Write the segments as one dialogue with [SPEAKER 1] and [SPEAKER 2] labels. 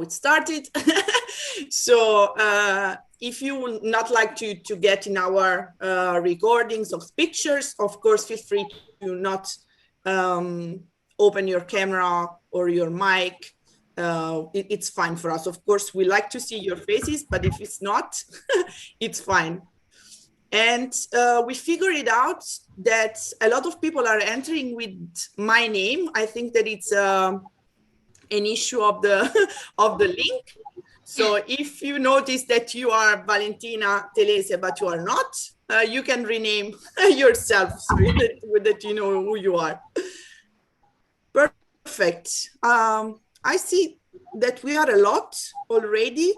[SPEAKER 1] it started. So if you would not like to get in our recordings of pictures, of course, feel free to not open your camera or your mic. It's fine for us. Of course, we like to see your faces, but if it's not, it's fine. And we figured it out that a lot of people are entering with my name. I think that it's an issue of the of the link. So if you notice that you are Valentina Telese, but you are not, you can rename yourself so that you know who you are. Perfect. I see that we are a lot already.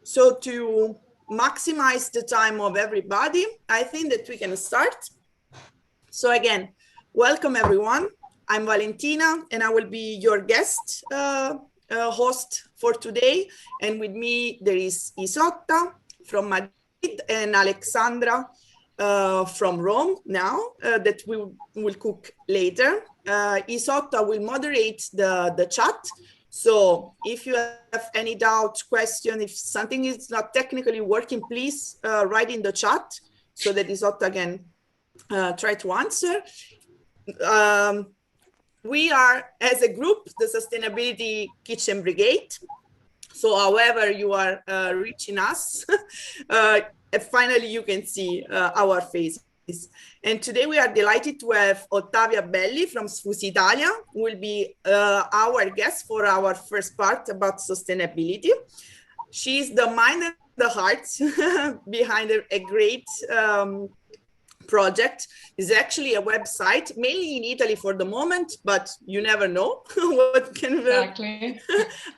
[SPEAKER 1] So to maximize the time of everybody, I think that we can start. So again, welcome everyone. I'm Valentina and I will be your guest host for today. And with me, there is Isotta from Madrid and Alexandra from Rome now that we will cook later. Isotta will moderate the chat. So if you have any doubt, question, if something is not technically working, please write in the chat so that Isotta can try to answer. We are, as a group, the Sustainability Kitchen Brigade. So however you are reaching us, finally you can see our faces. And today we are delighted to have Ottavia Belli from Sfusitalia, who will be our guest for our first part about sustainability. She's the mind and the heart behind a great project. Is actually a website, mainly in Italy for the moment, but you never know what can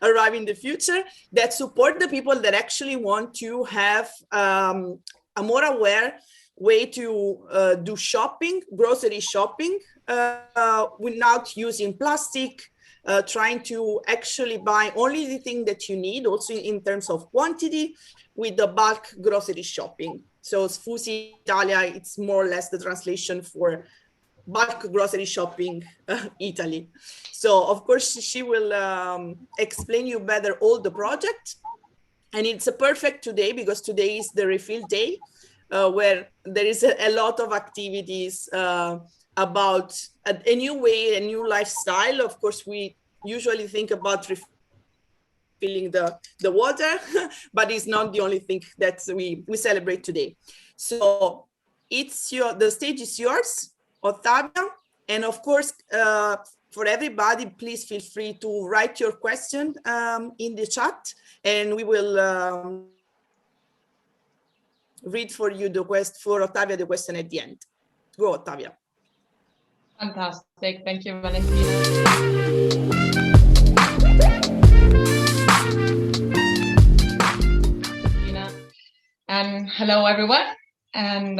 [SPEAKER 1] arrive in the future, that support the people that actually want to have a more aware way to do shopping, grocery shopping, without using plastic, trying to actually buy only the thing that you need, also in terms of quantity, with the bulk grocery shopping. So Sfusitalia, it's more or less the translation for bulk grocery shopping Italy. So of course she will explain you better all the project. And it's a perfect today because today is the refill day, where there is a lot of activities about a new way, a new lifestyle. Of course, we usually think about refilling the water, but it's not the only thing that we celebrate today. So the stage is yours, Ottavia. And of course, for everybody, please feel free to write your question in the chat, and we will read for you for Ottavia the question at the end. Go, Ottavia.
[SPEAKER 2] Fantastic. Thank you, Valentina. And hello, everyone. And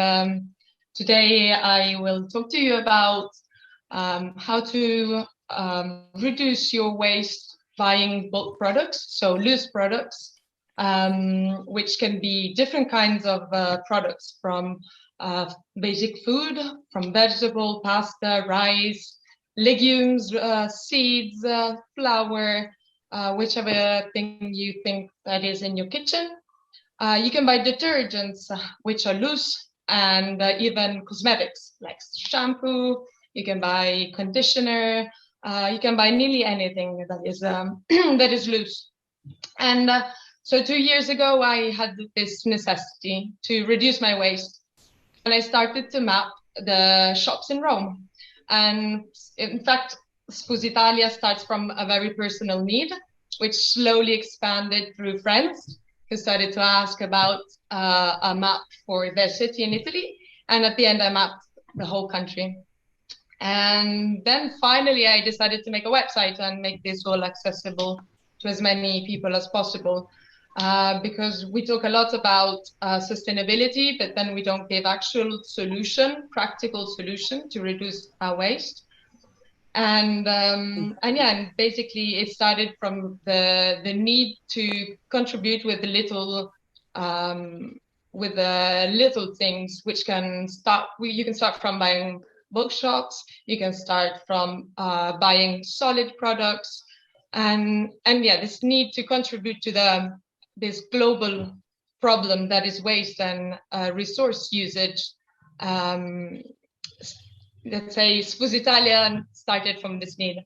[SPEAKER 2] today I will talk to you about how to reduce your waste buying bulk products, so loose products, which can be different kinds of products, from basic food, from vegetable, pasta, rice, legumes, seeds, flour, whichever thing you think that is in your kitchen. You can buy detergents, which are loose, and even cosmetics like shampoo. You can buy conditioner. You can buy nearly anything that is that is loose. And so 2 years ago, I had this necessity to reduce my waste, and I started to map the shops in Rome. And in fact, Sfusitalia starts from a very personal need, which slowly expanded through friends who started to ask about a map for their city in Italy. And at the end, I mapped the whole country. And then finally, I decided to make a website and make this all accessible to as many people as possible. Because we talk a lot about sustainability, but then we don't give actual solution, practical solution to reduce our waste. And basically it started from the need to contribute with the little things, which can start. You can start from buying bookshops. You can start from buying solid products, And yeah, this need to contribute to this global problem that is waste and resource usage. Let's say Sfusitalia started from this need.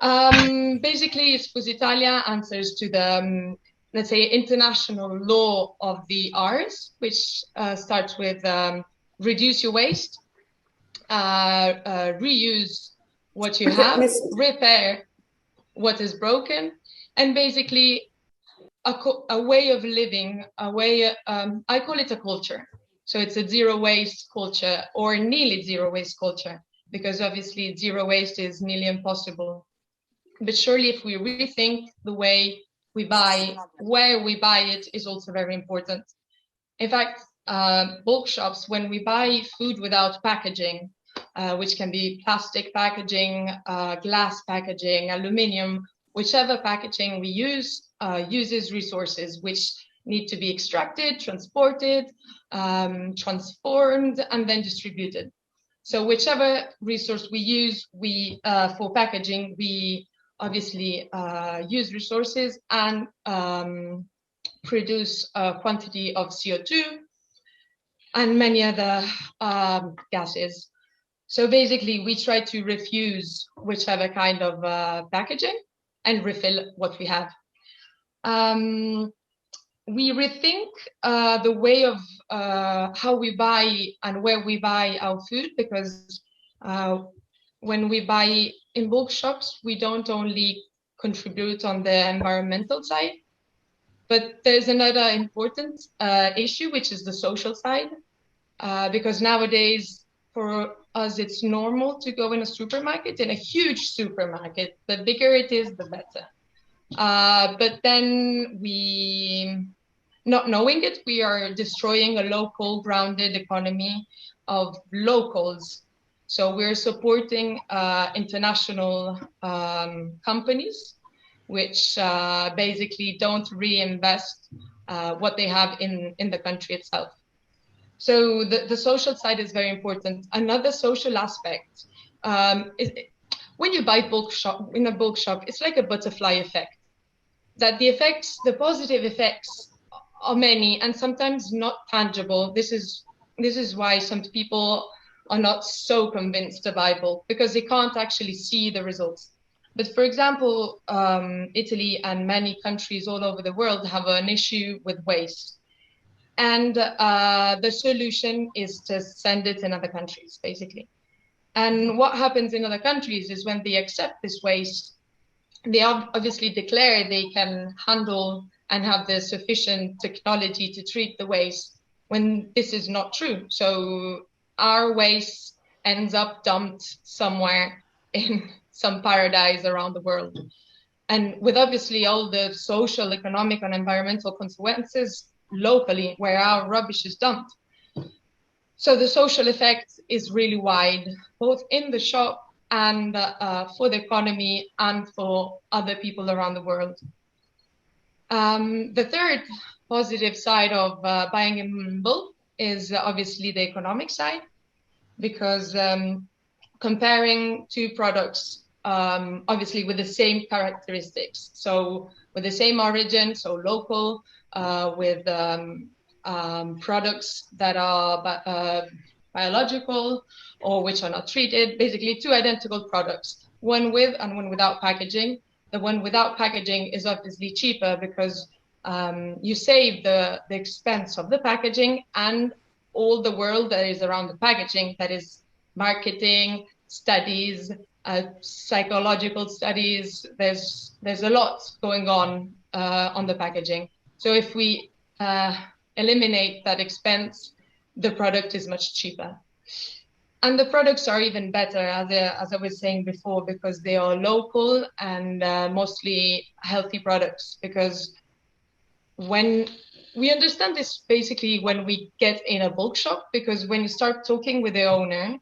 [SPEAKER 2] Basically, Sfusitalia answers to the, let's say, international law of the R's, which starts with reduce your waste, reuse what you have, repair what is broken, and basically a way of living, a way, I call it a culture. So it's a zero waste culture, or nearly zero waste culture, because obviously zero waste is nearly impossible. But surely if we rethink the way we buy, where we buy it is also very important. In fact, bulk shops, when we buy food without packaging, which can be plastic packaging, glass packaging, aluminium, whichever packaging we use, uses resources which need to be extracted, transported, transformed, and then distributed. So whichever resource we use, for packaging, we obviously use resources and produce a quantity of CO2 and many other gases. So basically, we try to refuse whichever kind of packaging and refill what we have. We rethink the way of how we buy and where we buy our food, because when we buy in bulk shops, we don't only contribute on the environmental side, but there's another important issue, which is the social side, because nowadays for us, it's normal to go in a supermarket, in a huge supermarket. The bigger it is, the better. But then not knowing it, we are destroying a local grounded economy of locals. So we're supporting international companies, which basically don't reinvest what they have in the country itself. So the social side is very important. Another social aspect is when you buy in a bulk shop, it's like a butterfly effect. That the positive effects are many and sometimes not tangible. This is why some people are not so convinced to buy bulk, because they can't actually see the results. But for example, Italy and many countries all over the world have an issue with waste. And the solution is to send it in other countries, basically. And what happens in other countries is when they accept this waste, they obviously declare they can handle and have the sufficient technology to treat the waste, when this is not true. So our waste ends up dumped somewhere in some paradise around the world. And with obviously all the social, economic, and environmental consequences locally where our rubbish is dumped. So the social effect is really wide, both in the shop and for the economy and for other people around the world. The third positive side of buying in bulk is obviously the economic side, because comparing two products, obviously with the same characteristics, so with the same origin, so local, with products that are biological or which are not treated, basically two identical products, one with and one without packaging. The one without packaging is obviously cheaper because you save the expense of the packaging and all the world that is around the packaging, that is marketing, studies, psychological studies. There's a lot going on the packaging. So if we eliminate that expense, the product is much cheaper. And the products are even better, as I was saying before, because they are local and mostly healthy products. Because when we understand this, basically when we get in a bulk shop, because when you start talking with the owner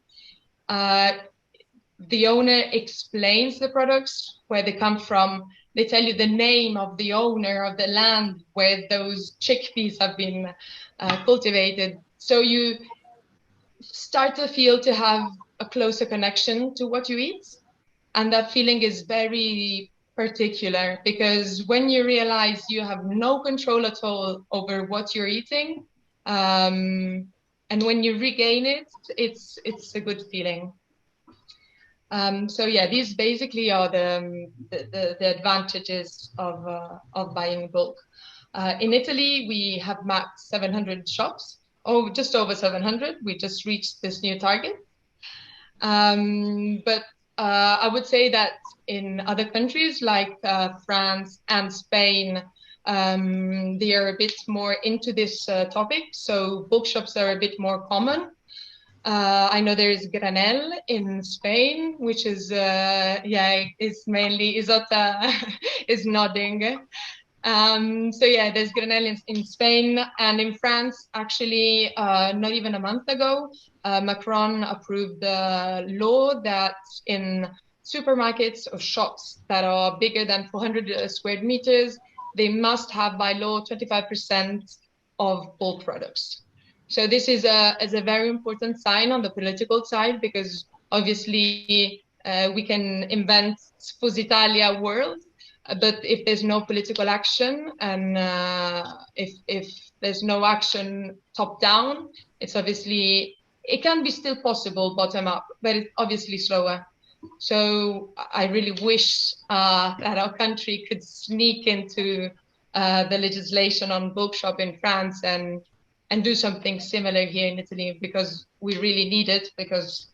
[SPEAKER 2] explains the products, where they come from. They tell you the name of the owner of the land where those chickpeas have been cultivated. So you start to have a closer connection to what you eat. And that feeling is very particular, because when you realize you have no control at all over what you're eating, and when you regain it, it's a good feeling. So yeah, these basically are the advantages of buying in bulk. In Italy, we have mapped 700 shops, just over 700. We just reached this new target. But I would say that in other countries like France and Spain, they are a bit more into this topic. So bookshops are a bit more common. I know there is Granel in Spain, which is is mainly Isotta is nodding. So yeah, there's Granel in Spain, and in France, actually, not even a month ago, Macron approved the law that in supermarkets or shops that are bigger than 400 square meters, they must have by law 25% of bulk products. So this is a very important sign on the political side, because obviously we can invent Sfusitalia world, but if there's no political action and if there's no action top down, it's obviously, it can be still possible bottom up, but it's obviously slower. So I really wish that our country could sneak into the legislation on bookshop in France and do something similar here in Italy, because we really need it, because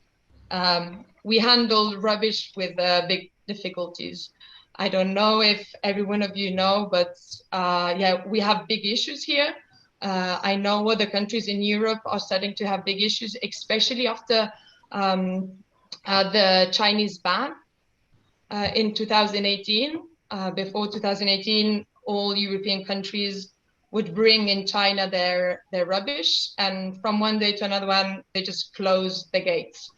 [SPEAKER 2] we handle rubbish with big difficulties. I don't know if every one of you know, but yeah, we have big issues here. I know other countries in Europe are starting to have big issues, especially after the Chinese ban in 2018. Before 2018, all European countries would bring in China their rubbish, and from one day to another one, they just closed the gates.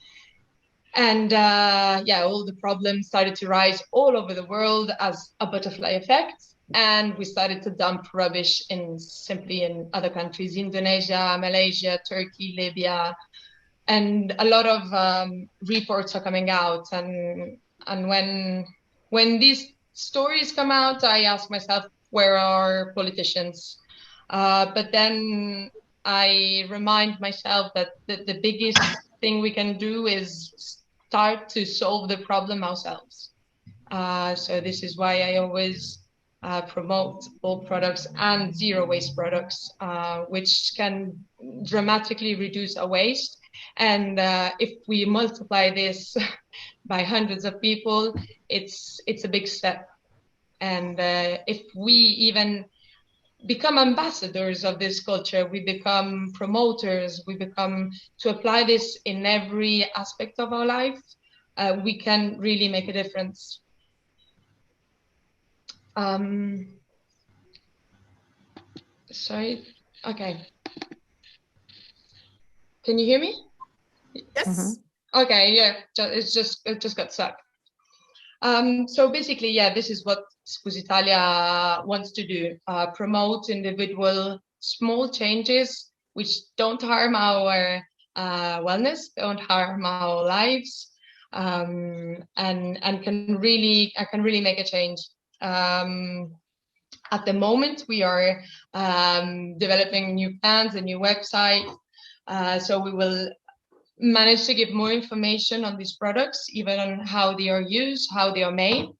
[SPEAKER 2] And yeah, all the problems started to rise all over the world as a butterfly effect. And we started to dump rubbish simply in other countries, Indonesia, Malaysia, Turkey, Libya. And a lot of reports are coming out. And when these stories come out, I ask myself, where are politicians? But then I remind myself that the biggest thing we can do is start to solve the problem ourselves. So this is why I always promote bulk products and zero waste products, which can dramatically reduce our waste. And if we multiply this by hundreds of people, it's a big step. And if we even become ambassadors of this culture, we become promoters, we become to apply this in every aspect of our life, we can really make a difference. Sorry, okay. Can you hear me?
[SPEAKER 1] Yes.
[SPEAKER 2] Mm-hmm. Okay, yeah, it just got stuck. So basically, yeah, this is what Sfusitalia wants to do, promote individual small changes which don't harm our wellness, don't harm our lives, and can really make a change. At the moment, we are developing new plans, a new website, so we will manage to give more information on these products, even on how they are used, how they are made,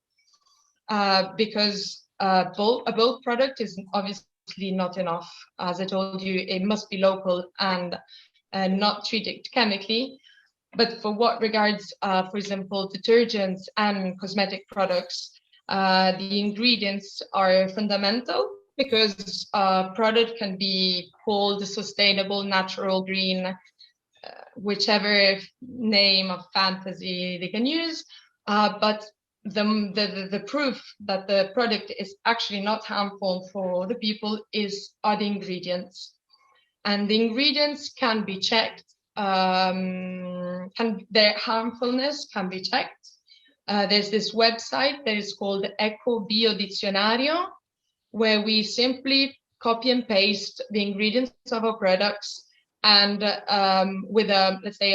[SPEAKER 2] because a bulk product is obviously not enough. As I told you, it must be local and not treated chemically. But for what regards, for example, detergents and cosmetic products, the ingredients are fundamental, because a product can be called sustainable, natural, green, whichever name of fantasy they can use, but the proof that the product is actually not harmful for the people are the ingredients, and the ingredients can be checked. Their harmfulness can be checked. There's this website that is called Eco Bio Dizionario, where we simply copy and paste the ingredients of our products, and with a, let's say,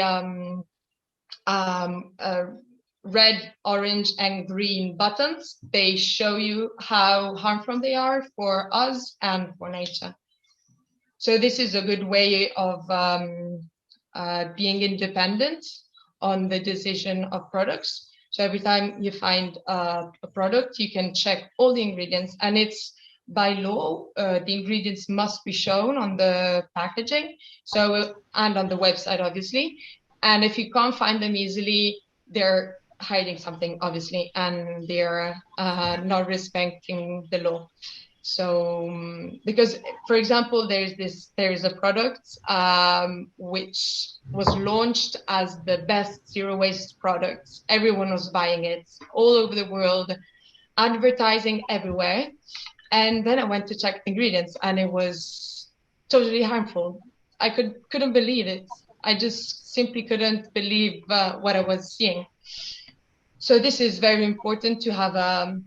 [SPEAKER 2] red, orange, and green buttons. They show you how harmful they are for us and for nature. So this is a good way of being independent on the decision of products. So every time you find a product, you can check all the ingredients, and it's by law, the ingredients must be shown on the packaging, so and on the website, obviously. And if you can't find them easily, they're hiding something, obviously, and they're not respecting the law. So because, for example, there's a product which was launched as the best zero waste product. Everyone was buying it all over the world, advertising everywhere. And then I went to check the ingredients, and it was totally harmful. I couldn't believe it. I just simply couldn't believe what I was seeing. So this is very important to have a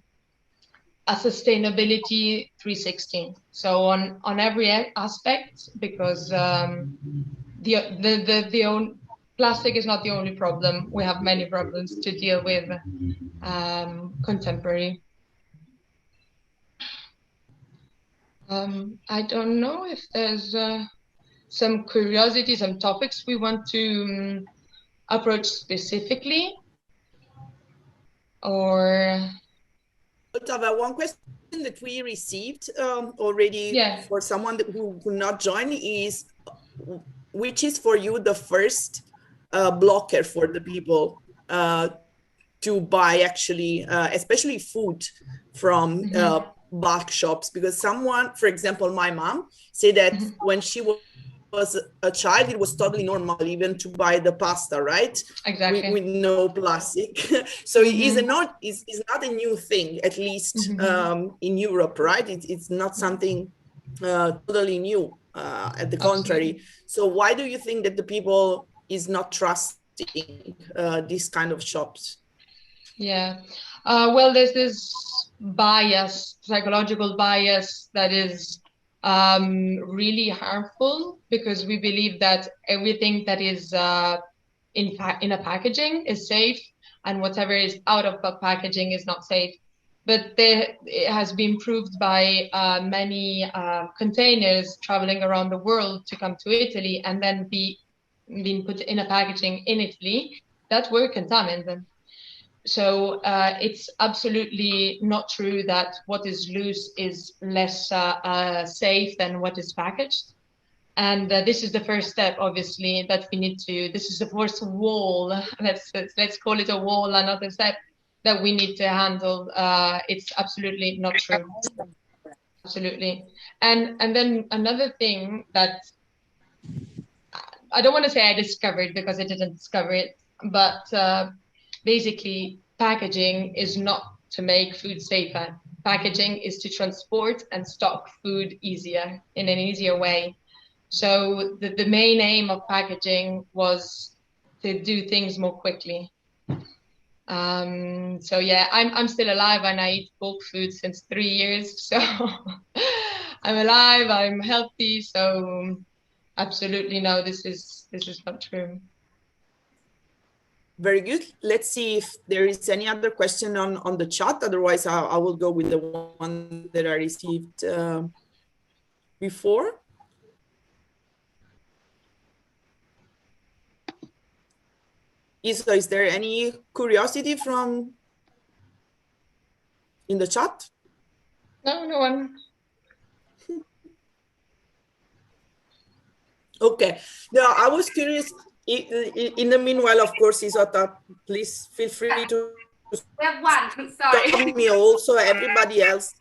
[SPEAKER 2] sustainability 360. So on every aspect, because plastic is not the only problem. We have many problems to deal with contemporary. I don't know if there's some curiosity, some topics we want to approach specifically, or
[SPEAKER 1] Ottavia, one question that we received already for someone who could not join is, which is for you the first blocker for the people to buy actually, especially food from bulk shops? Because someone, for example, my mom, said that when she was a child, it was totally normal even to buy the pasta, right?
[SPEAKER 2] Exactly.
[SPEAKER 1] With no plastic. So it's not a new thing, at least in Europe, right? It's not something totally new, at the contrary. So why do you think that the people is not trusting these kind of shops?
[SPEAKER 2] Yeah, well, there's this bias, psychological bias, that is really harmful, because we believe that everything that is in a packaging is safe, and whatever is out of a packaging is not safe. But it has been proved by many containers traveling around the world to come to Italy and then being put in a packaging in Italy that were contaminated. So it's absolutely not true that what is loose is less safe than what is packaged. And this is the first step, obviously, that we need to, this is the first wall, let's call it a wall, another step that we need to handle. It's absolutely not true. Absolutely. And then another thing that I don't want to say I discovered, because I didn't discover it, but basically, packaging is not to make food safer. Packaging is to transport and stock food in an easier way. So the main aim of packaging was to do things more quickly. So yeah, I'm still alive, and I eat bulk food since 3 years. So I'm alive, I'm healthy. So absolutely no, this is not true.
[SPEAKER 1] Very good. Let's see if there is any other question on the chat. Otherwise, I will go with the one that I received before. Isa, is there any curiosity in the chat?
[SPEAKER 2] No, no one.
[SPEAKER 1] Okay. No, I was curious. In the meanwhile, of course, Isota, please feel free to.
[SPEAKER 3] We have one. Sorry.
[SPEAKER 1] Me also, everybody else.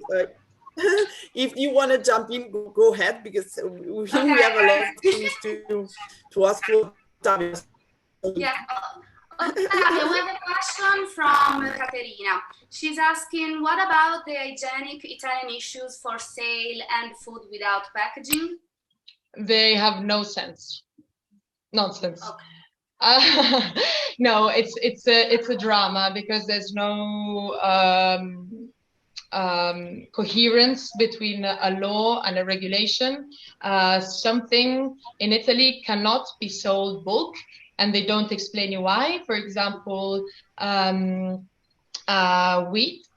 [SPEAKER 1] If you want to jump in, go ahead, because we have a lot of things to ask for.
[SPEAKER 3] Yeah. We have a question from Caterina. She's asking, what about the hygienic Italian issues for sale and food without packaging?
[SPEAKER 2] They have no sense. Nonsense. Okay. No, it's a drama, because there's no coherence between a law and a regulation. Something in Italy cannot be sold bulk and they don't explain you why. For example, wheat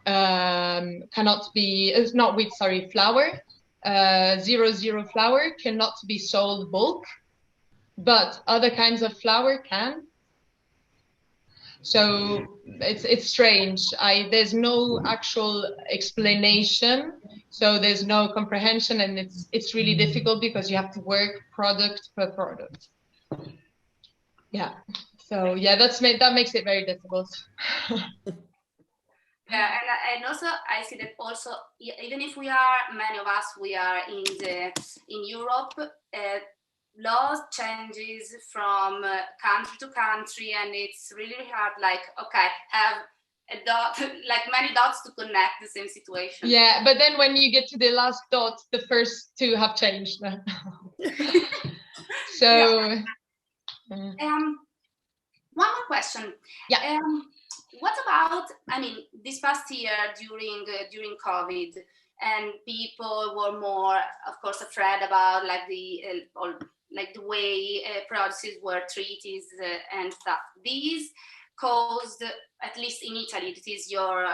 [SPEAKER 2] cannot be, not wheat, sorry, flour, 00 flour cannot be sold bulk, but other kinds of flour can. So it's strange. There's no actual explanation, so there's no comprehension, and it's really difficult because you have to work product per product. Yeah. So yeah, that makes it very difficult.
[SPEAKER 3] Yeah, and also I see that also, even if many of us are in Europe, laws changes from country to country, and it's really hard. Like, okay, have a dot, like many dots to connect the same situation.
[SPEAKER 2] Yeah, but then when you get to the last dot, the first two have changed. So,
[SPEAKER 3] one more question.
[SPEAKER 2] Yeah.
[SPEAKER 3] What about, I mean, this past year during COVID, and people were more, of course, afraid about like the way produces were treated and stuff. These caused, at least in Italy, this is your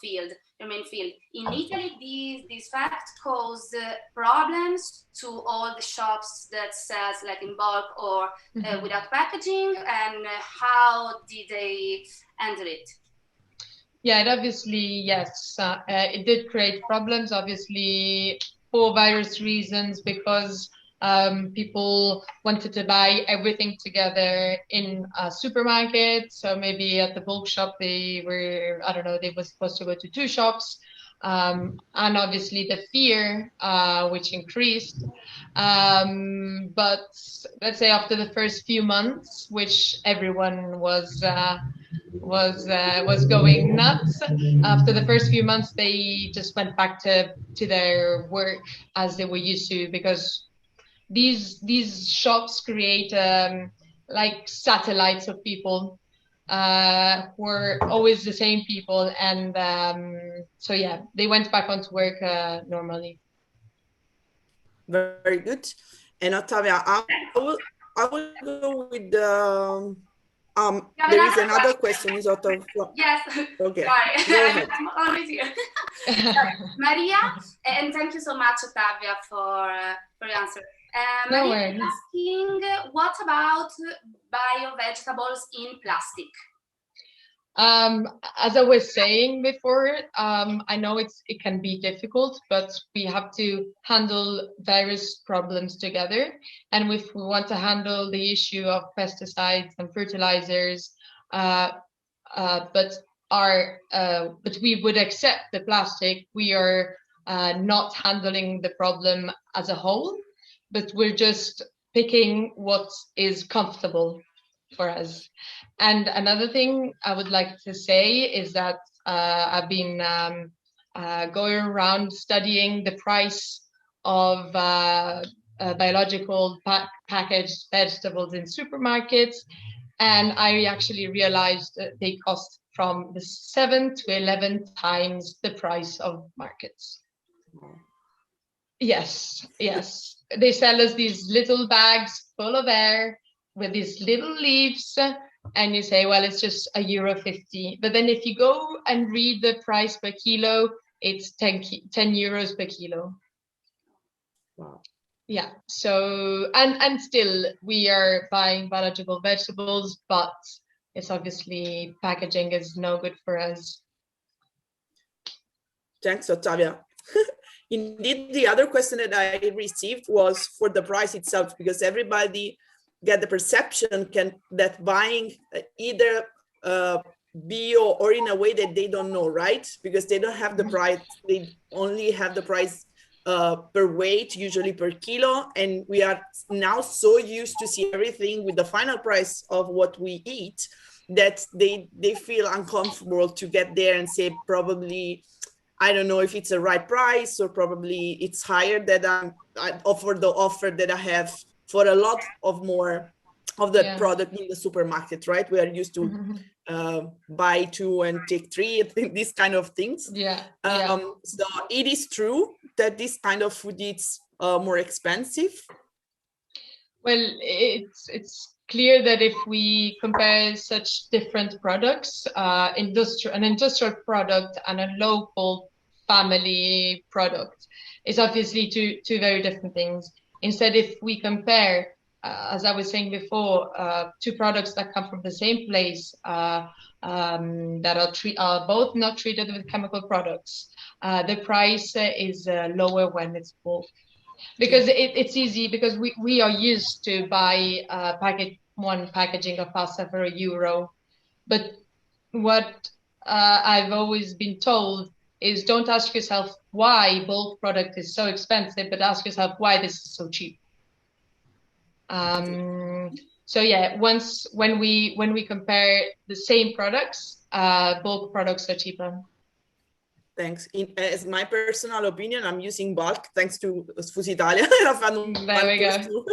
[SPEAKER 3] field, your main field. In Italy, these facts caused problems to all the shops that sells like in bulk or without packaging, and how did they handle it?
[SPEAKER 2] Yeah, it obviously, yes, it did create problems, obviously, for various reasons, because people wanted to buy everything together in a supermarket. So maybe at the bulk shop, they were supposed to go to two shops. And obviously the fear, which increased. But let's say after the first few months, which everyone was going nuts. After the first few months, they just went back to their work as they were used to, because these shops create like satellites of people who are always the same people, and so yeah, they went back onto work normally.
[SPEAKER 1] Very good. And Ottavia, I will go with the there is another question. Is Ottavia?
[SPEAKER 3] Yes.
[SPEAKER 1] Okay.
[SPEAKER 3] Sorry. I'm always here. Maria, and thank you so much, Ottavia, for your answer.
[SPEAKER 2] No
[SPEAKER 3] Maria
[SPEAKER 2] worries.
[SPEAKER 3] asking, what about bio vegetables in plastic?
[SPEAKER 2] As I was saying before, I know it can be difficult, but we have to handle various problems together. And if we want to handle the issue of pesticides and fertilizers, but we would accept the plastic, we are not handling the problem as a whole, but we're just picking what is comfortable for us. And another thing I would like to say is that I've been going around studying the price of biological packaged vegetables in supermarkets, and I actually realized that they cost from 7 to 11 times the price of markets. Yes. They sell us these little bags full of air with these little leaves, and you say, well, it's just €1.50. But then if you go and read the price per kilo, it's 10 euros per kilo.
[SPEAKER 1] Wow.
[SPEAKER 2] Yeah. So, and still we are buying biological vegetables, but it's obviously packaging is no good for us.
[SPEAKER 1] Thanks, Ottavia. Indeed, the other question that I received was for the price itself, because everybody get the perception that buying either bio or in a way that they don't know, right? Because they don't have the price, they only have the price per weight, usually per kilo. And we are now so used to see everything with the final price of what we eat that they feel uncomfortable to get there and say, probably, I don't know if it's the right price, or probably it's higher that I offer the offer that I have for a lot of more of the product in the supermarket, right? We are used to buy 2 and take 3, these kind of things. So it is true that this kind of food is more expensive.
[SPEAKER 2] Well, it's clear that if we compare such different products, an industrial product and a local family product, is obviously two very different things. Instead, if we compare, as I was saying before, two products that come from the same place, that are both not treated with chemical products, the price is lower when it's bulk. Because it's easy, because we are used to buy one packaging of pasta for €1. But what I've always been told is, don't ask yourself why bulk product is so expensive, but ask yourself why this is so cheap. So yeah, when we compare the same products, bulk products are cheaper.
[SPEAKER 1] Thanks. As my personal opinion, I'm using bulk thanks to Sfusitalia.
[SPEAKER 2] There we go.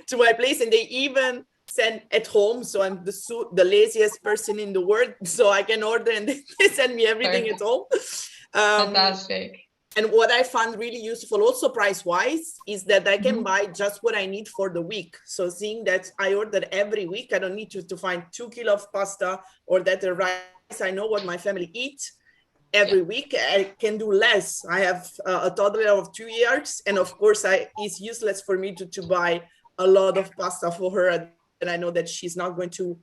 [SPEAKER 1] To my place, and they even send at home. So I'm the laziest person in the world. So I can order and they send me everything at home.
[SPEAKER 2] Fantastic.
[SPEAKER 1] And what I found really useful, also price-wise, is that I can buy just what I need for the week. So seeing that I order every week, I don't need to find 2 kilos of pasta, or that the rice, I know what my family eats. Every week I can do less. I have a toddler of 2 years, and of course it's useless for me to buy a lot of pasta for her, and I know that she's not going to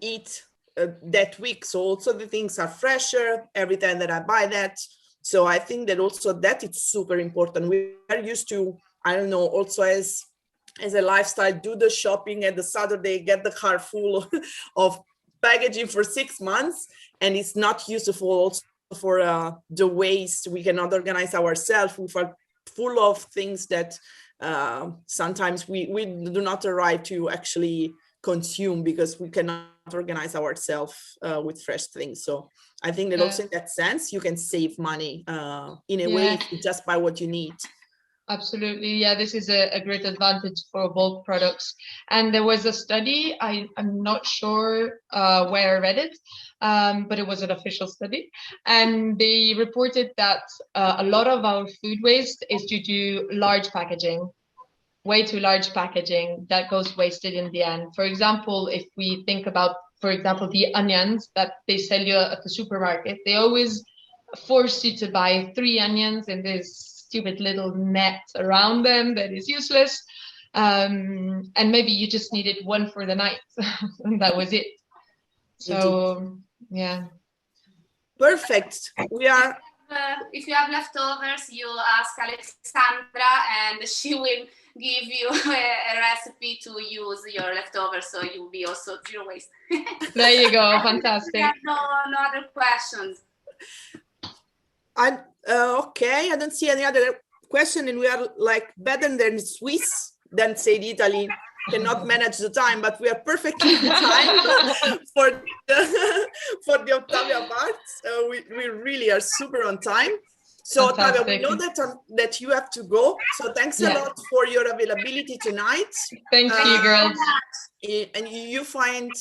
[SPEAKER 1] eat that week. So also the things are fresher every time that I buy that. So I think that also that it's super important. We are used to, I don't know, also as a lifestyle, do the shopping at the Saturday, get the car full of packaging for 6 months, and it's not useful also for the waste. We cannot organize ourselves. We are full of things that sometimes we do not arrive to actually consume because we cannot organize ourselves with fresh things. So I think that also in that sense, you can save money in a way if you just buy what you need.
[SPEAKER 2] Absolutely. Yeah, this is a great advantage for bulk products. And there was a study, I'm not sure where I read it, but it was an official study. And they reported that a lot of our food waste is due to large packaging, way too large packaging that goes wasted in the end. For example, if we think about, for example, the onions that they sell you at the supermarket, they always force you to buy 3 onions in this stupid little net around them that is useless, and maybe you just needed one for the night and that was it. So yeah,
[SPEAKER 1] perfect. We are
[SPEAKER 3] if you have leftovers, you ask Alexandra and she will give you a recipe to use your leftovers, so you'll be also zero waste.
[SPEAKER 2] There you go. Fantastic.
[SPEAKER 3] No other questions.
[SPEAKER 1] Okay, I don't see any other question, and we are like better than Swiss, than say Italy cannot manage the time, but we are perfectly in time for the Ottavia part. We really are super on time. So Ottavia, we know that you have to go. So thanks a lot for your availability tonight.
[SPEAKER 2] Thank you, girls.
[SPEAKER 1] And you find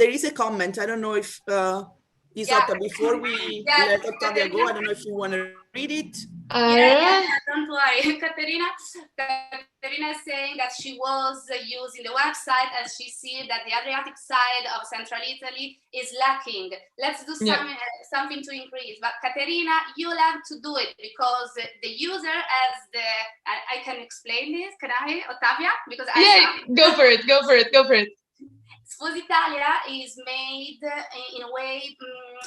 [SPEAKER 1] there is a comment. I don't know if before we let Ottavia go, I don't know if you want to read it.
[SPEAKER 3] Don't worry. Caterina is saying that she was using the website and she sees that the Adriatic side of Central Italy is lacking. Let's do something to increase. But Caterina, you'll have to do it because the user has I can explain this. Can I, Ottavia? Because
[SPEAKER 2] go for it.
[SPEAKER 3] Sfusitalia is made in a way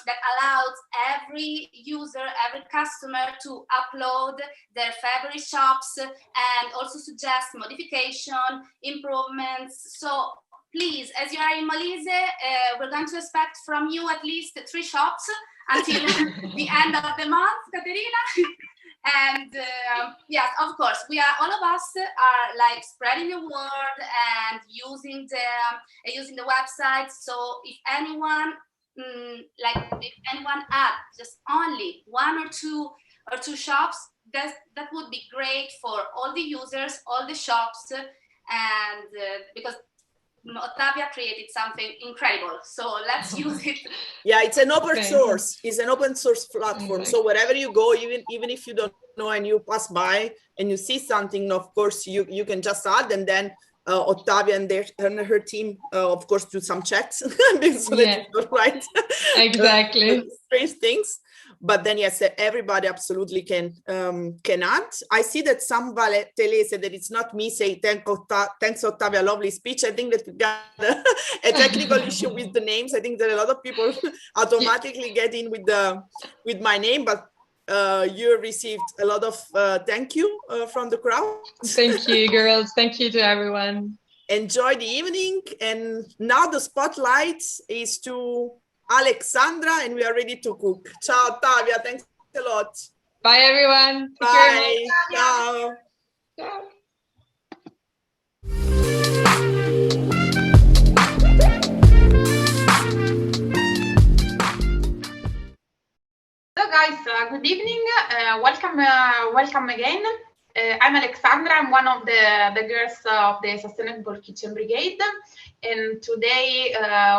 [SPEAKER 3] that allows every user, every customer to upload their favorite shops and also suggest modification, improvements. So please, as you are in Molise, we're going to expect from you at least 3 shops until the end of the month, Caterina. And yes, of course, all of us are like spreading the word and using the website. So if anyone add just only 1 or 2 shops, that would be great for all the users, all the shops, and because Ottavia created something incredible, so let's use it.
[SPEAKER 1] Yeah, it's an open source. It's an open source platform. So wherever you go, even if you don't know, and you pass by and you see something, of course, you can just add, and then Ottavia and her team, of course, do some checks so that you don't write
[SPEAKER 2] exactly
[SPEAKER 1] strange things. But then, yes, everybody absolutely can add. I see that some Tele said that it's not me saying thanks Ottavia, lovely speech. I think that we got a technical issue with the names. I think that a lot of people automatically get in with my name, but you received a lot of thank you from the crowd.
[SPEAKER 2] Thank you, girls. Thank you to everyone.
[SPEAKER 1] Enjoy the evening. And now the spotlight is to Alexandra, and we are ready to cook. Ciao, Ottavia. Thanks a lot.
[SPEAKER 2] Bye, everyone.
[SPEAKER 1] Bye. Ciao.
[SPEAKER 2] Ciao.
[SPEAKER 4] Hello guys, good evening. Welcome again. I'm Alexandra. I'm one of the girls of the Sustainable Kitchen Brigade, and today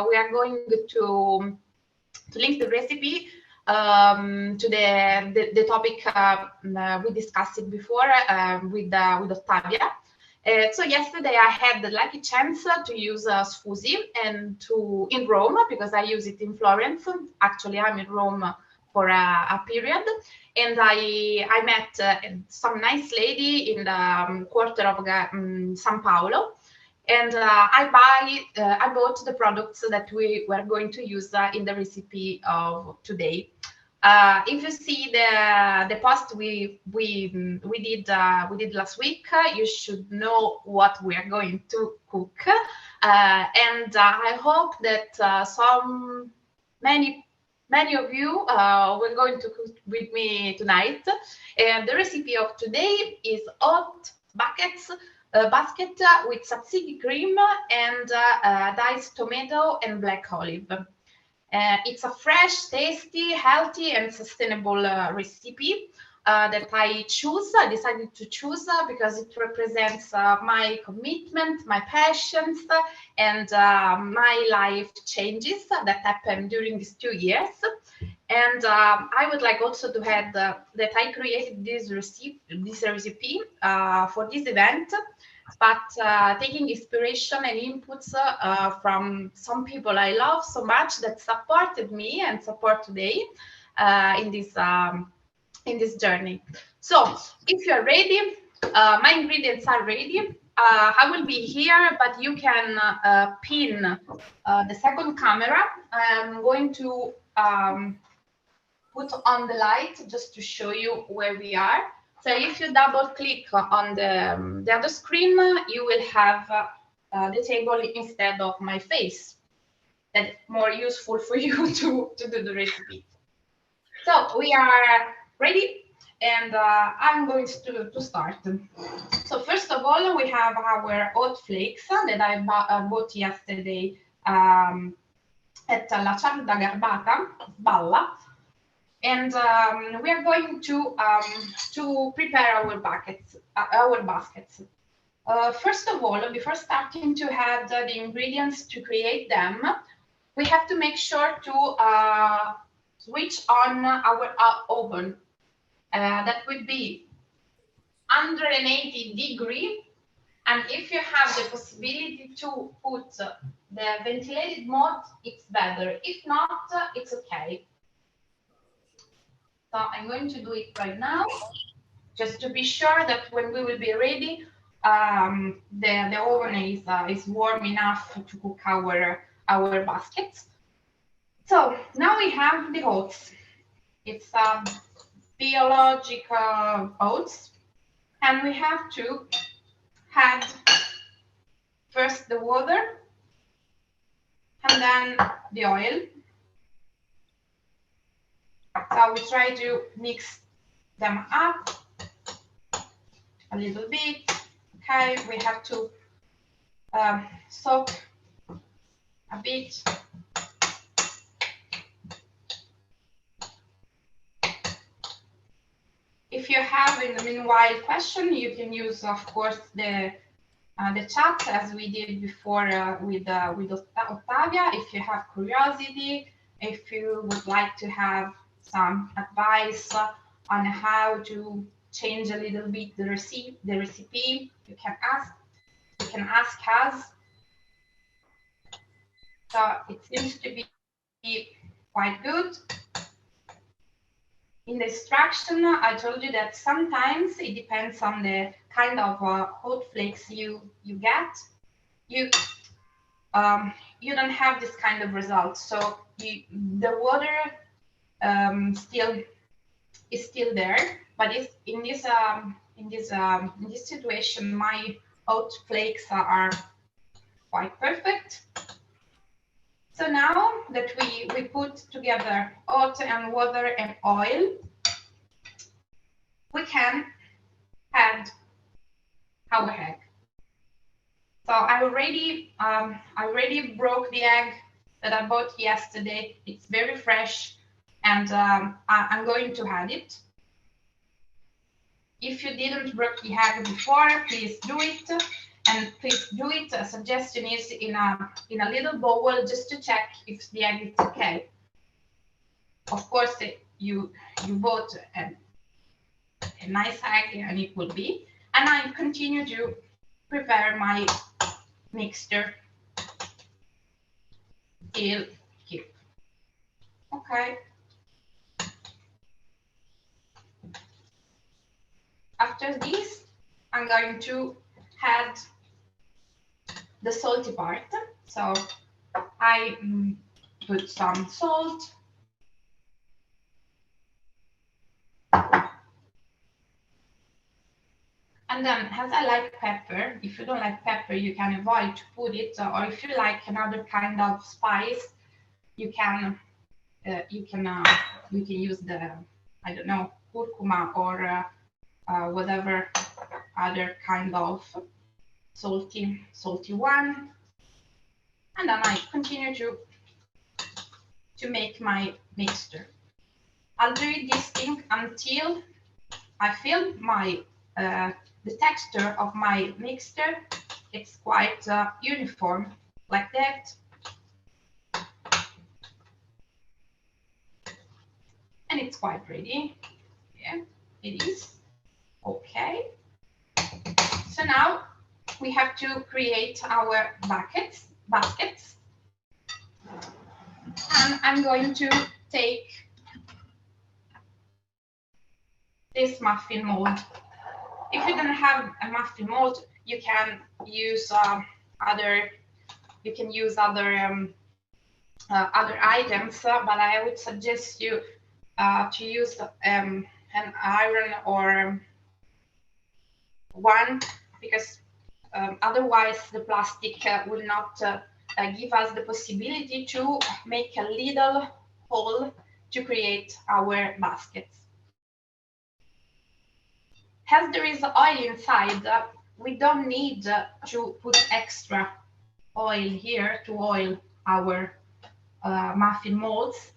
[SPEAKER 4] we are going to link the recipe to the topic we discussed before with Ottavia. So yesterday I had the lucky chance to use Sfusi and in Rome, because I use it in Florence. Actually, I'm in Rome for a period, and I met some nice lady in the quarter of San Paolo, and I bought the products that we were going to use in the recipe of today. If you see the post we did last week, you should know what we are going to cook, and I hope that many of you were going to cook with me tonight. And the recipe of today is hot basket with tzatziki cream and diced tomato and black olive. It's a fresh, tasty, healthy, and sustainable recipe that I decided to choose because it represents my commitment, my passions, and my life changes that happened during these 2 years. And I would like also to add that I created this recipe for this event, but taking inspiration and inputs from some people I love so much that supported me and support today in this journey. So if you're ready, my ingredients are ready. I will be here, but you can pin the second camera. I'm going to put on the light just to show you where we are. So if you double click on the other screen, you will have the table instead of my face. That's more useful for you to do the recipe. So we are ready, and I'm going to start. So first of all, we have our oat flakes that I bought yesterday at La Cialda Garbata, Balla. And we are going to prepare our baskets. First of all, before starting to add the ingredients to create them, we have to make sure to switch on our oven. That would be 180 degrees. And if you have the possibility to put the ventilated mode, it's better. If not, it's okay. So I'm going to do it right now, just to be sure that when we will be ready, the oven is warm enough to cook our baskets. So now we have the oats. It's biological oats, and we have to add first the water and then the oil. So we try to mix them up a little bit. Okay, we have to soak a bit. If you have, in the meanwhile, question, you can use, of course, the chat as we did before with Ottavia. If you have curiosity, if you would like to have some advice on how to change a little bit the recipe, you can ask us. So it seems to be quite good. In the instruction, I told you that sometimes it depends on the kind of hot flakes you get. You don't have this kind of result, so the water is still there, but in this situation, my hot flakes are quite perfect. So now that we put together hot and water and oil, we can add our egg. So I already broke the egg that I bought yesterday. It's very fresh, and I'm going to add it. If you didn't break the egg before, please do it, and please do it. A suggestion is in a little bowl just to check if the egg is okay. Of course, you bought a nice egg, and it will be. And I continue to prepare my mixture till keep. Okay. After this, I'm going to add the salty part. So I put some salt. And then, as I like pepper, if you don't like pepper, you can avoid to put it. Or if you like another kind of spice, you can use the, I don't know, curcuma or whatever other kind of salty one. And then I continue to make my mixture. I'll do this thing until I feel my the texture of my mixture. It's quite uniform, like that. And it's quite ready. Yeah, it is. Okay. So now we have to create our baskets. And I'm going to take this muffin mold. If you don't have a muffin mold, you can use other items, but I would suggest you to use an iron or one, because otherwise the plastic will not give us the possibility to make a little hole to create our baskets. As there is oil inside, we don't need to put extra oil here to oil our muffin molds.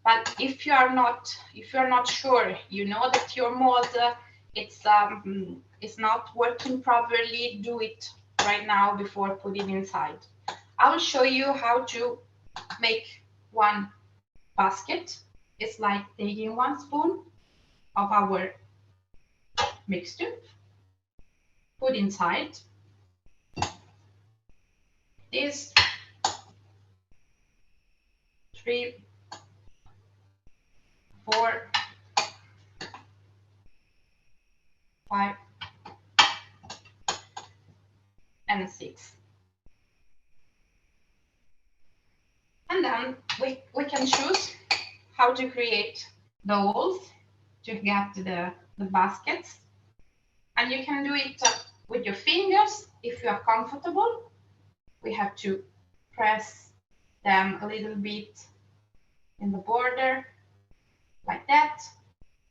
[SPEAKER 4] But if you are not sure, you know that your mold it's not working properly, do it right now before putting inside. I will show you how to make one basket. It's like taking 1 spoon of our mixture, put inside this 3, 4, 5, and 6. And then we can choose how to create the holes to get the baskets. And you can do it with your fingers if you are comfortable. We have to press them a little bit in the border, like that.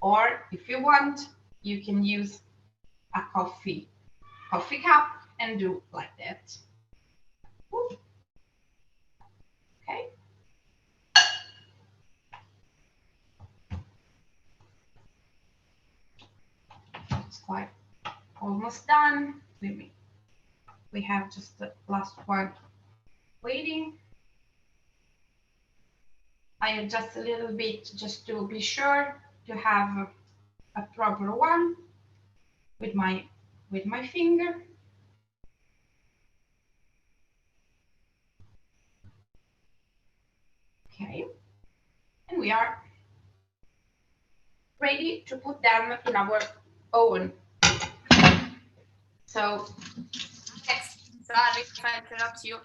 [SPEAKER 4] Or if you want, you can use a coffee cup and do like that. Okay. It's quite almost done. We have just the last one waiting. I adjust a little bit just to be sure to have a proper one with my finger. Okay, and we are ready to put them in our oven. So,
[SPEAKER 3] sorry if I interrupt you.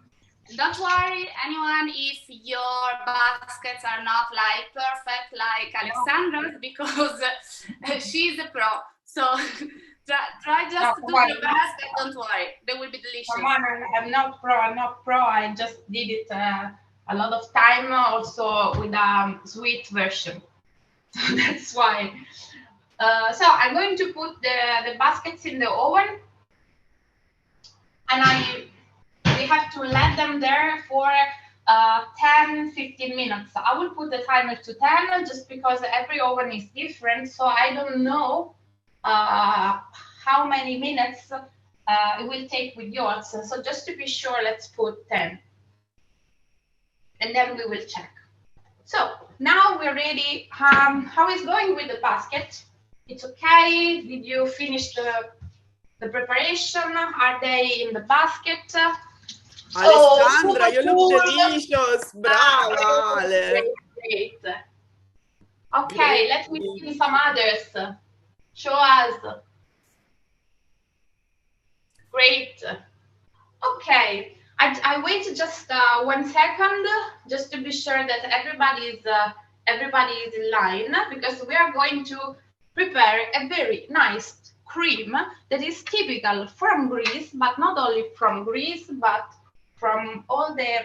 [SPEAKER 3] Don't worry, anyone, if your baskets are not like perfect like Alexandra's, because she's a pro. So try just to do your best, and don't worry, they will be delicious.
[SPEAKER 4] Come on, I'm not pro. I just did it a lot of time, also with a sweet version. So that's why. So I'm going to put the baskets in the oven, and we have to let them there for 10-15 minutes. I will put the timer to 10 just because every oven is different, so I don't know how many minutes it will take with yours. So just to be sure, let's put 10. And then we will check. So now we're ready. How is going with the basket? It's okay. Did you finish the preparation? Are they in the basket?
[SPEAKER 1] Alessandra, you look delicious. Brava, Ale.
[SPEAKER 4] Great. Okay, let me see some others. Show us. Great. Okay, I wait just 1 second just to be sure that everybody is in line, because we are going to prepare a very nice cream that is typical from Greece, but not only from Greece, but from all the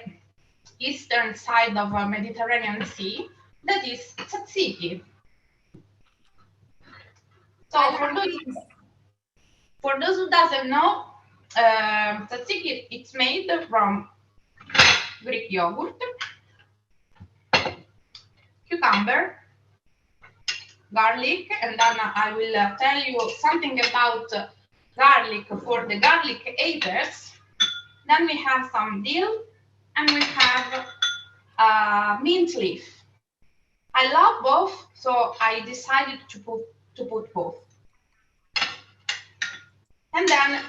[SPEAKER 4] eastern side of the Mediterranean Sea. That is tzatziki. So for those who doesn't know, tzatziki, it's made from Greek yogurt, cucumber, garlic, and then I will tell you something about garlic for the garlic haters. Then we have some dill, and we have mint leaf. I love both, so I decided to put both. And then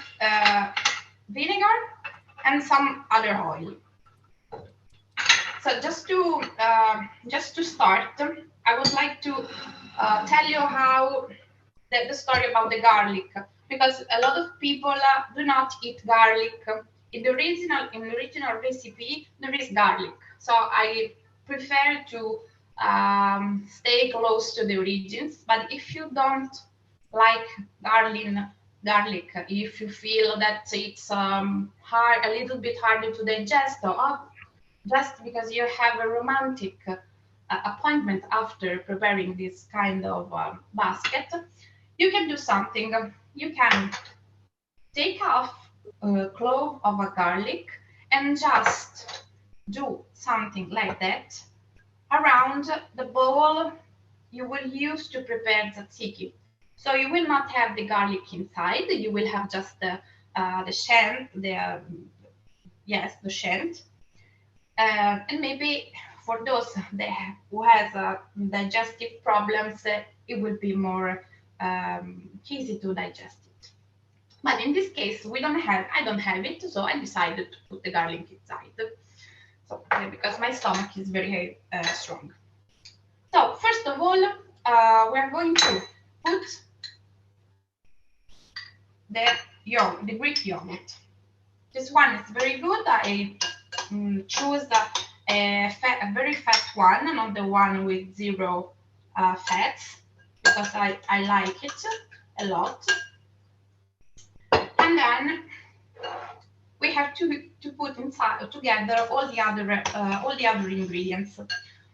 [SPEAKER 4] vinegar and some other oil. So just to start, I would like to tell you how the story about the garlic, because a lot of people do not eat garlic. In the original recipe, there is garlic, so I prefer to stay close to the origins. But if you don't like garlic, if you feel that it's a little bit harder to digest, or just because you have a romantic appointment after preparing this kind of basket, you can do something. You can take off a clove of a garlic and just do something like that around the bowl you will use to prepare tzatziki. So you will not have the garlic inside. You will have just the shank, the shank. And maybe for those who has digestive problems, it will be more easy to digest it. But in this case, I don't have it, so I decided to put the garlic inside. So because my stomach is very strong. So first of all, we're going to put the Greek yogurt. This one is very good. I choose a very fat one, not the one with zero fats, because I like it a lot. And then we have to put together all the other ingredients.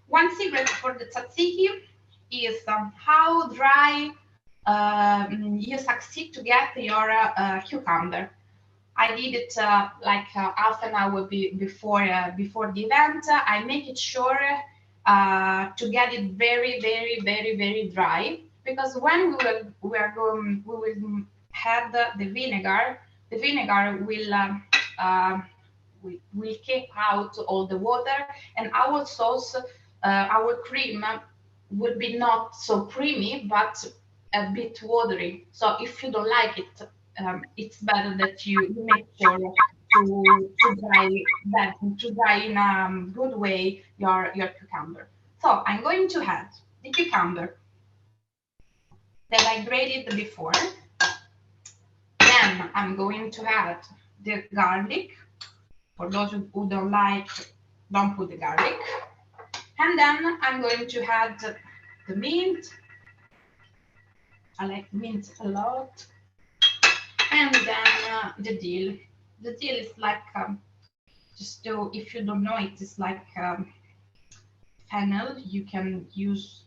[SPEAKER 4] One secret for the tzatziki is how dry you succeed to get your cucumber. I did it like half an hour before the event. I make it sure to get it very, very, very, very dry, because when we will have the vinegar will keep out all the water, and our sauce, our cream, would be not so creamy, but a bit watery. So if you don't like it, it's better that you make sure to dry in a good way your cucumber. So I'm going to add the cucumber that I grated before. Then I'm going to add the garlic. For those who don't like, don't put the garlic. And then I'm going to add the mint. I like mint a lot. And then the dill. The dill is like, if you don't know, it is like fennel. You can use,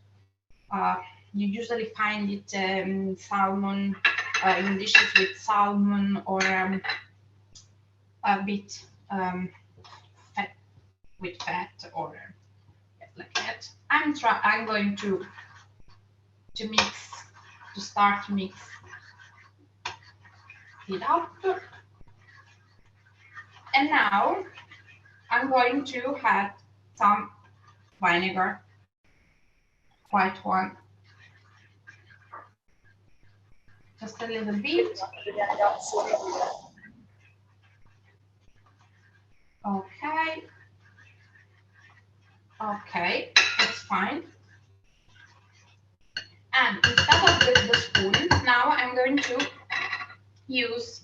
[SPEAKER 4] you usually find it salmon, in dishes with salmon or a bit fat, with fat or like that. I'm going to start to mix it up. And now I'm going to add some vinegar, white one, just a little bit. Okay. Okay, that's fine. And instead of the spoon, now I'm going to use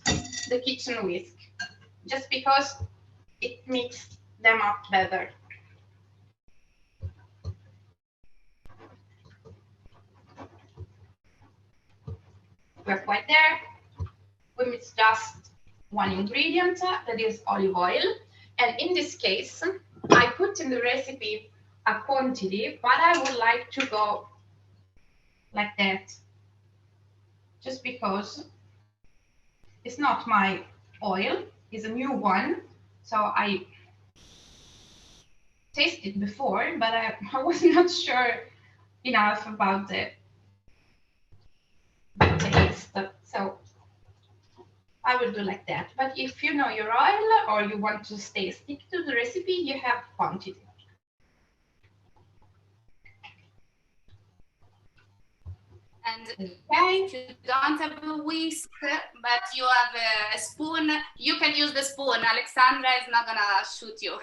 [SPEAKER 4] the kitchen whisk, just because it mixes them up better. We're quite there. We mix just one ingredient, that is olive oil. And in this case, I put in the recipe a quantity, but I would like to go like that, just because it's not my oil, it's a new one. So I tasted before, but I was not sure enough about the taste. So I will do like that. But if you know your oil or you want to stick to the recipe, you have quantity.
[SPEAKER 3] And if you don't have a whisk, but you have a spoon, you can use the spoon. Alexandra is not gonna shoot you.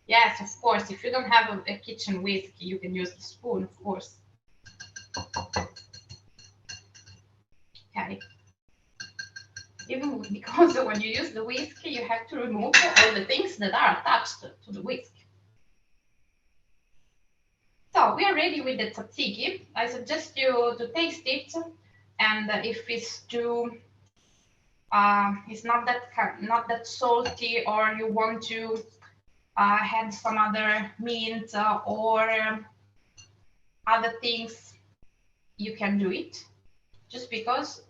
[SPEAKER 4] Yes, of course. If you don't have a kitchen whisk, you can use the spoon, of course. Okay. Even because when you use the whisk, you have to remove all the things that are attached to the whisk. So we are ready with the tzatziki. I suggest you to taste it, and if it's too, it's not that salty, or you want to add some other mint or other things, you can do it. Just because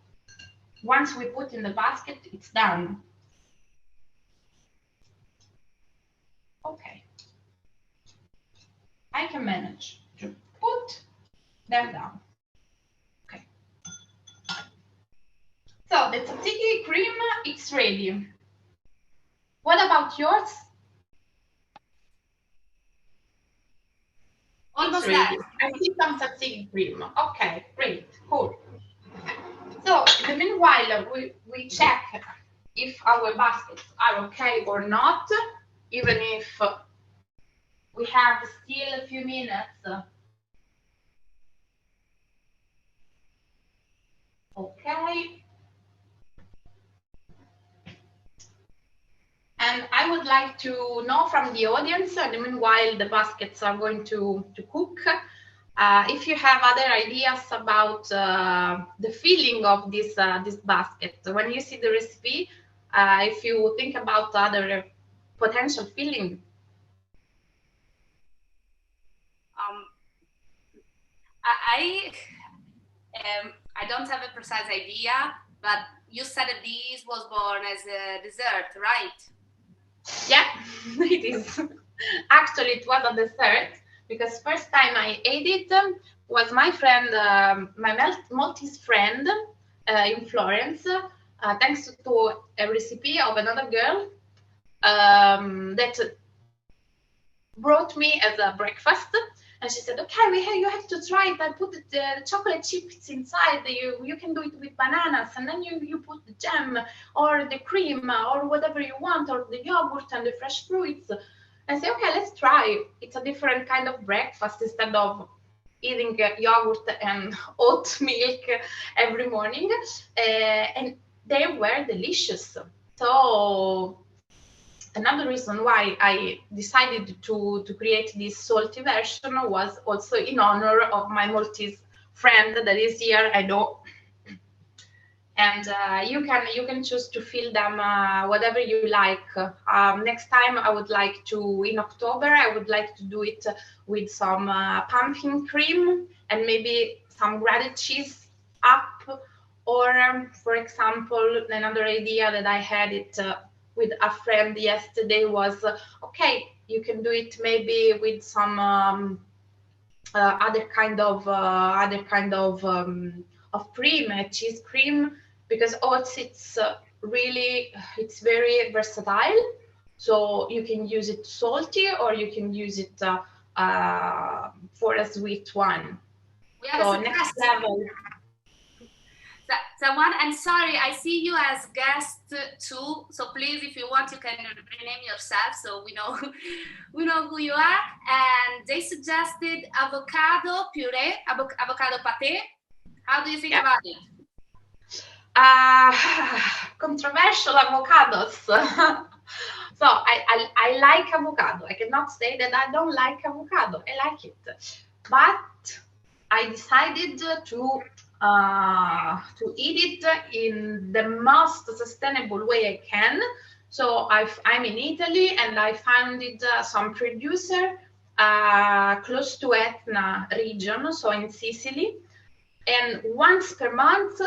[SPEAKER 4] once we put in the basket, it's done. Okay. I can manage to put them down. Okay. So the tzatziki cream, it's ready. What about yours?
[SPEAKER 3] Almost there.
[SPEAKER 4] I see some tzatziki cream. Okay, great, cool. So in the meanwhile, we check if our baskets are okay or not, even if we have still a few minutes. Okay. And I would like to know from the audience, and meanwhile the baskets are going to cook, if you have other ideas about the filling of this basket. When you see the recipe, if you think about other potential filling.
[SPEAKER 3] I don't have a precise idea, but you said that this was born as a dessert, right?
[SPEAKER 4] Yeah, it is. Actually, it was a dessert, because first time I ate it was my friend, my Maltese friend in Florence, thanks to a recipe of another girl that brought me as a breakfast. And she said, okay, you have to try it. I put the chocolate chips inside. You can do it with bananas, and then you put the jam or the cream or whatever you want, or the yogurt and the fresh fruits. I say, okay, let's try. It's a different kind of breakfast instead of eating yogurt and oat milk every morning. And they were delicious. So another reason why I decided to create this salty version was also in honor of my Maltese friend that is here, I know. And you can choose to fill them whatever you like. Next time I would like to, in October, I would like to do it with some pumpkin cream and maybe some grated cheese up. Or, for example, another idea that I had it with a friend yesterday was, okay, you can do it maybe with some other kind of cream, cheese cream, because oats it's very versatile. So you can use it salty or you can use it for a sweet one. So next level.
[SPEAKER 3] Someone, and sorry, I see you as guest too. So please, if you want, you can rename yourself so we know who you are. And they suggested avocado puree, avocado pate. How do you think about it?
[SPEAKER 4] Controversial avocados. So I like avocado. I cannot say that I don't like avocado. I like it, but I decided to eat it in the most sustainable way I can. So I'm in Italy, and I found some producer close to Etna region, so in Sicily. And once per month,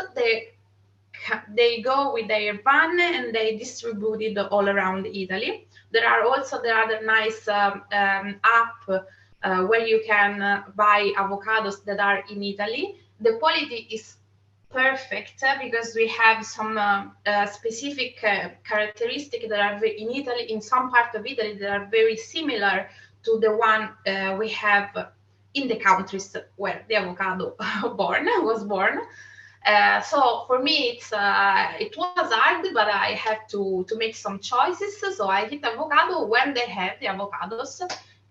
[SPEAKER 4] they go with their van and they distribute it all around Italy. There are also the other nice app where you can buy avocados that are in Italy. The quality is perfect because we have some specific characteristics that are in Italy, in some part of Italy, that are very similar to the one we have in the countries where the avocado was born. So for me, it was hard, but I had to make some choices. So I eat avocado when they have the avocados,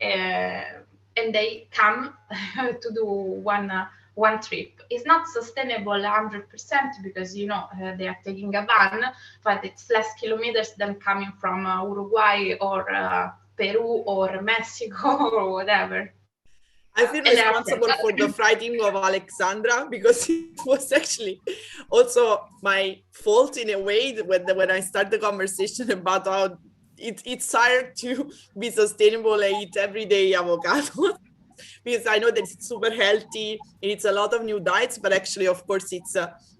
[SPEAKER 4] and they come to do one trip. It's not sustainable 100% because they are taking a van, but it's less kilometers than coming from Uruguay or Peru or Mexico or whatever.
[SPEAKER 1] I feel responsible for the frighting of Alexandra because it was actually also my fault in a way when I start the conversation about how it's hard to be sustainable. I eat every day avocado because I know that it's super healthy and it's a lot of new diets, but actually, of course, it's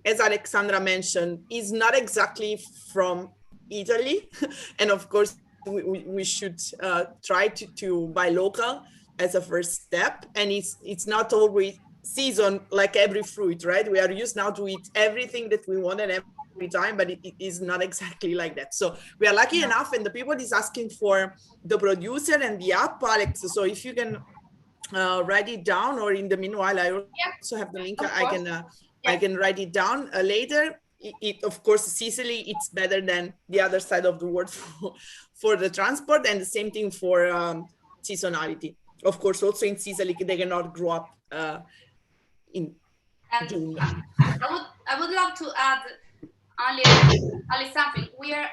[SPEAKER 1] as Alexandra mentioned, is not exactly from Italy, and of course we should try to buy local as a first step. And it's not always seasoned like every fruit, right? We are used now to eat everything that we want and every time, but it is not exactly like that. So we are lucky enough, and the people is asking for the producer and the app, Alex. So if you can write it down, or in the meanwhile, I also have the link. I can write it down later. Of course, Sicily, it's better than the other side of the world for the transport, and the same thing for seasonality. Of course, also in Sicily, they cannot grow up in June.
[SPEAKER 3] I would love to add only something. We are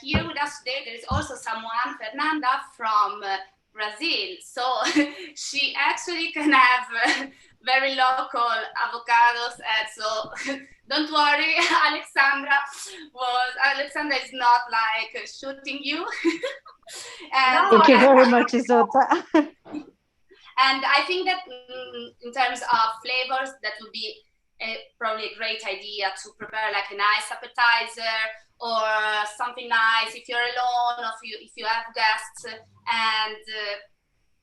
[SPEAKER 3] here with us today. There is also someone, Fernanda, from Brazil. So she actually can have very local avocados. And so don't worry, Alexandra is not like shooting you.
[SPEAKER 5] And thank you very much, Isotta.
[SPEAKER 3] And I think that in terms of flavors, that would be probably a great idea to prepare like a nice appetizer or something nice if you're alone, or if you have guests. And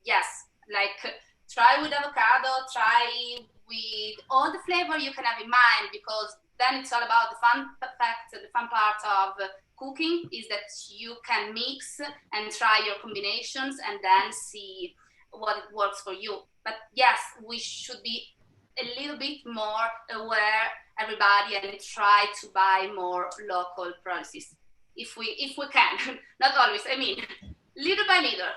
[SPEAKER 3] yes, like try with avocado, try with all the flavor you can have in mind, because then it's all about the fun fact. The fun part of cooking is that you can mix and try your combinations and then see what works for you. But yes, we should be a little bit more aware, everybody, and try to buy more local produce if we can. Not always, I mean, little by little.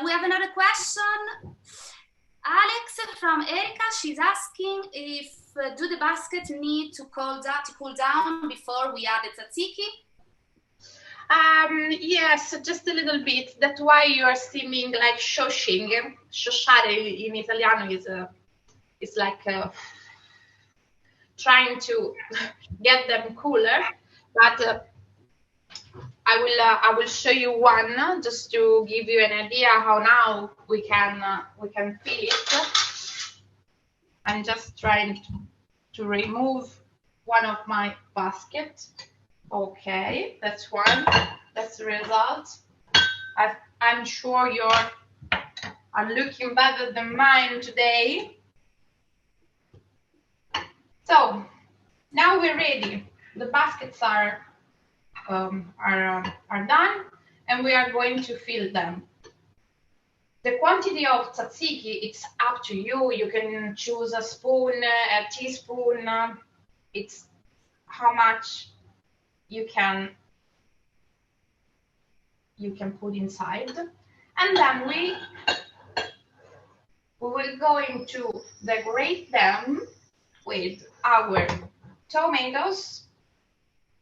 [SPEAKER 3] We have another question. Alex from Erica, she's asking if do the basket need to cool down before we add the tzatziki?
[SPEAKER 4] Yes, just a little bit. That's why you are seeming like shoshing. Shoshare in Italiano is like trying to get them cooler. But I will show you one just to give you an idea how now we can feel it. I'm just trying to remove one of my baskets. Okay, that's one. That's the result. I'm sure you are looking better than mine today. So now we're ready. The baskets are done, and we are going to fill them. The quantity of tzatziki, it's up to you. You can choose a spoon, a teaspoon. It's how much you can put inside. And then we will going to decorate them with our tomatoes.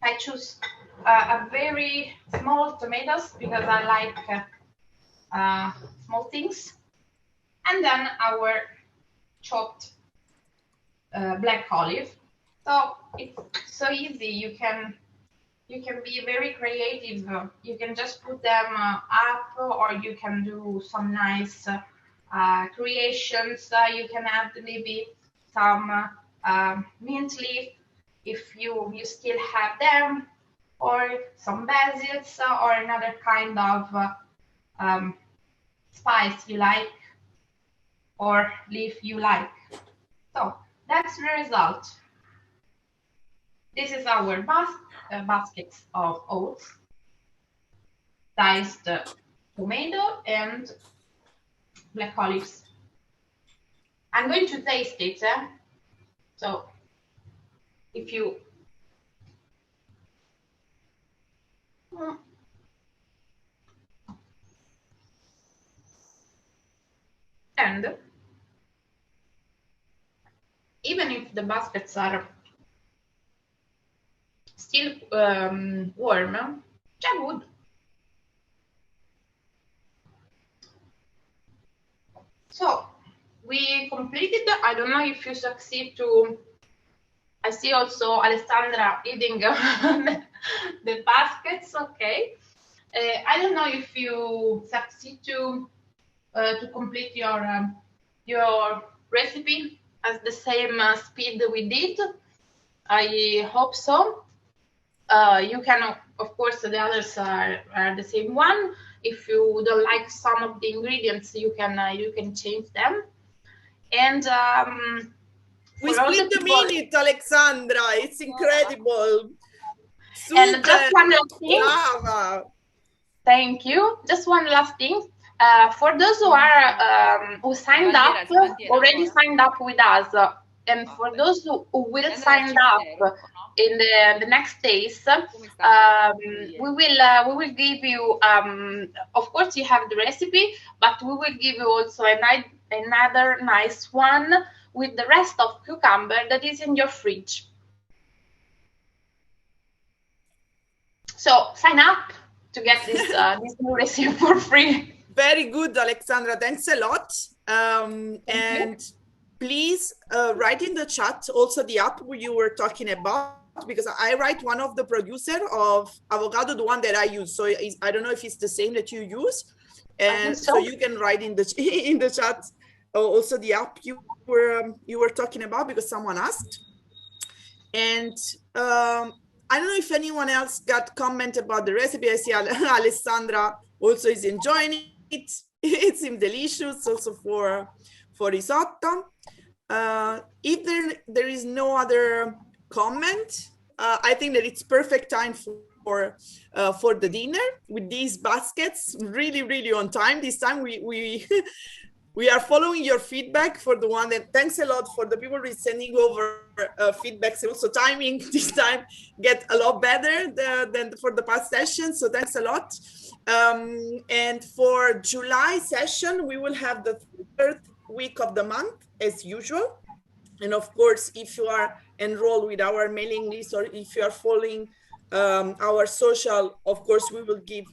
[SPEAKER 4] I choose a very small tomatoes because I like small things. And then our chopped black olive. So it's so easy. You can be very creative. You can just put them up, or you can do some nice creations. You can add maybe some mint leaf if you still have them, or some basils, or another kind of spice you like, or leaf you like. So that's the result. This is our baskets of oats, diced tomato and black olives. I'm going to taste it. So if you and even if the baskets are still warm, they're good. So we completed. I don't know if you succeed to. I see also Alessandra eating the baskets. Okay. I don't know if you succeed to complete your recipe at the same speed we did. I hope so. You can, of course, the others are the same one. If you don't like some of the ingredients, you can change them. And
[SPEAKER 1] we split the minute, Alexandra. It's incredible.
[SPEAKER 4] Super. And just one last thing. Brava. Thank you. Just one last thing. For those who are who signed up, already signed up with us, and for those who will sign up in the next days, we will give you. Of course, you have the recipe, but we will give you also another nice one with the rest of cucumber that is in your fridge. So sign up to get this new recipe for free.
[SPEAKER 1] Very good, Alexandra. Thanks a lot. And please write in the chat also the app you were talking about, because I write one of the producer of avocado, the one that I use. So I don't know if it's the same that you use. And so you can write in the chat also the app you were talking about, because someone asked. And I don't know if anyone else got comment about the recipe. I see Alessandra also is enjoying it. It seems delicious also for risotto. If there is no other comment, I think that it's perfect time for the dinner with these baskets. Really on time. This time we we are following your feedback for the one that, thanks a lot for the people sending over feedbacks. Also timing this time get a lot better than for the past sessions. So thanks a lot. And for July session, we will have the third week of the month as usual. And of course, if you are enrolled with our mailing list or if you are following our social, of course, we will give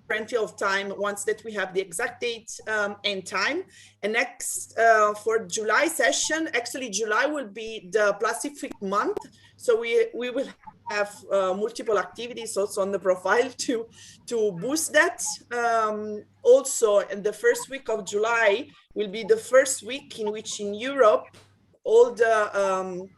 [SPEAKER 1] plenty of time once that we have the exact date and time. And next for July session, actually July will be the plastic free month. So we will have multiple activities also on the profile to boost that. Also, in the first week of July will be the first week in which in Europe, all the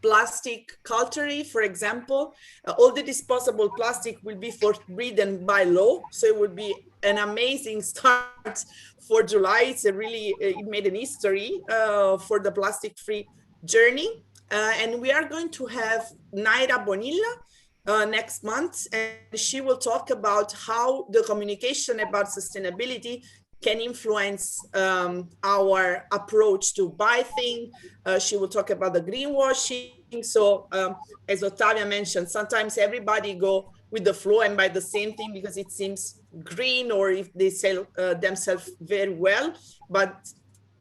[SPEAKER 1] plastic cutlery, for example, all the disposable plastic will be forbidden by law. So it would be an amazing start for July. It's a really, it made an history for the plastic-free journey. And we are going to have Naira Bonilla next month, and she will talk about how the communication about sustainability can influence our approach to buy things. She will talk about the greenwashing. So as Ottavia mentioned, sometimes everybody go with the flow and buy the same thing because it seems green or if they sell themselves very well, but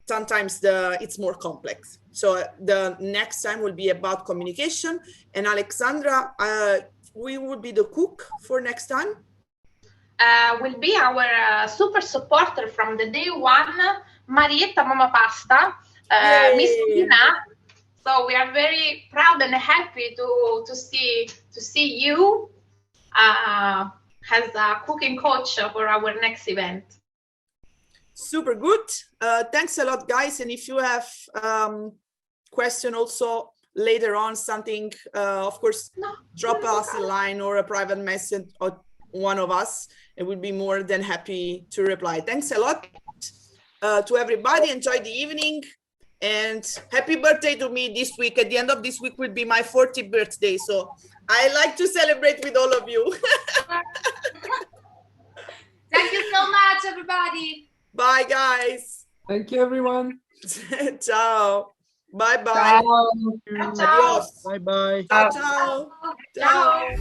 [SPEAKER 1] sometimes it's more complex. So the next time will be about communication. And Alexandra, we will be the cook for next time.
[SPEAKER 4] Will be our super supporter from the day one, Marietta Mama Pasta, Miss Tina. So we are very proud and happy to see you as a cooking coach for our next event.
[SPEAKER 1] Super good. Thanks a lot, guys. And if you have question also later on something, of course, drop us a line or a private message or one of us, and we'll be more than happy to reply. Thanks a lot to everybody. Enjoy the evening and happy birthday to me this week. At the end of this week will be my 40th birthday. So I like to celebrate with all of you.
[SPEAKER 3] Thank you so much, everybody.
[SPEAKER 1] Bye, guys.
[SPEAKER 6] Thank you, everyone.
[SPEAKER 1] Ciao. Bye-bye.
[SPEAKER 4] Ciao.
[SPEAKER 1] Adios.
[SPEAKER 6] Bye-bye.
[SPEAKER 1] Ciao, ciao. Ciao.